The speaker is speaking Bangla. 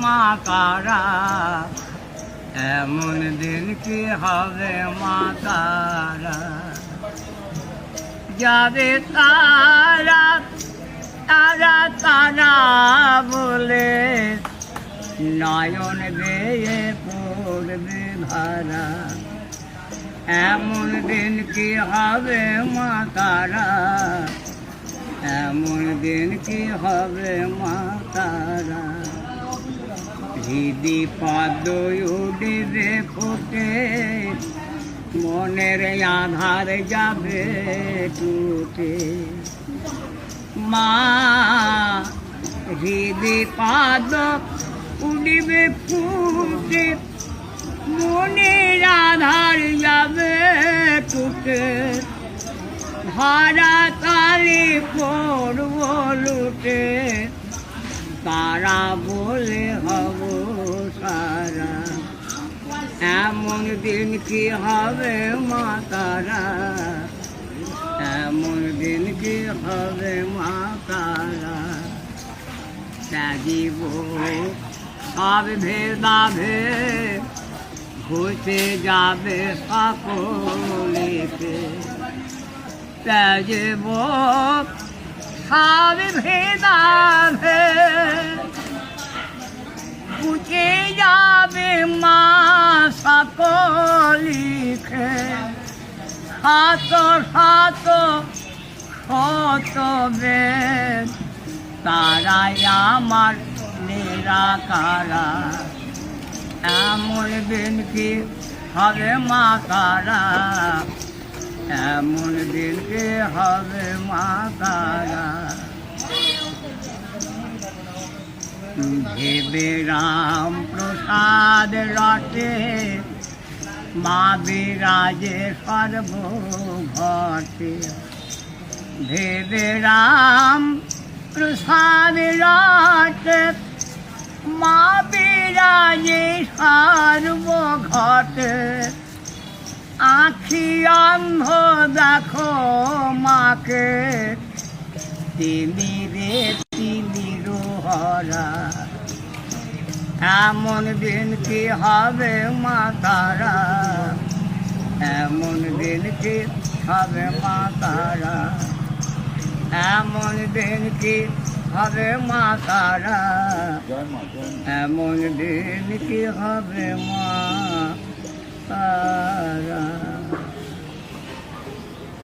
মা তারা, এমন দিন কি হবে মা তারা। যাবে তারা তারা তারা বলে, নয়ন বেয়ে পড়বে ভারা, এমন দিন কি হবে মা তারা, এমন দিন কি হবে মা তারা। হৃদি পদ্ম উঠবে ফুটে, মনের আধার যাবে টুটে। মা হৃদি পদ্ম উঠবে ফুটে, মনের আধার যাবে টুটে। ভাড়া কালি পড়ব লুটে, তারা বলে হব সারা, এমন দিন কি হবে মা তারা, এমন দিন কি হবে মা তারা। ত্যাগিব সব ভেদাভেদ, ঘুচে যাবে সকলেতে। ত্যাগিব সব ভেদাভেদ, ঘুচে যাবে মা সকলিকে। শত শত শত বেদ, তারাই আমার নিরাকারা, এমন দিন কি হবে মা তারা, এমন দিন কি হবে মা তারা। ভেবে রাম প্রসাদ রটে, মা বিরাজে সর্বঘটে। ভেবে রাম প্রসাদ রটে, মা বিরাজে সর্বঘটে। আখি অন্ধ দেখো মাকে, তিনি রে তিনি রোহরা, এমন দিন কি হবে মা তারা, এমন দিন কি হবে মা তারা, এমন দিন কি হবে মা তারা, এমন দিন কি হবে মা তারা।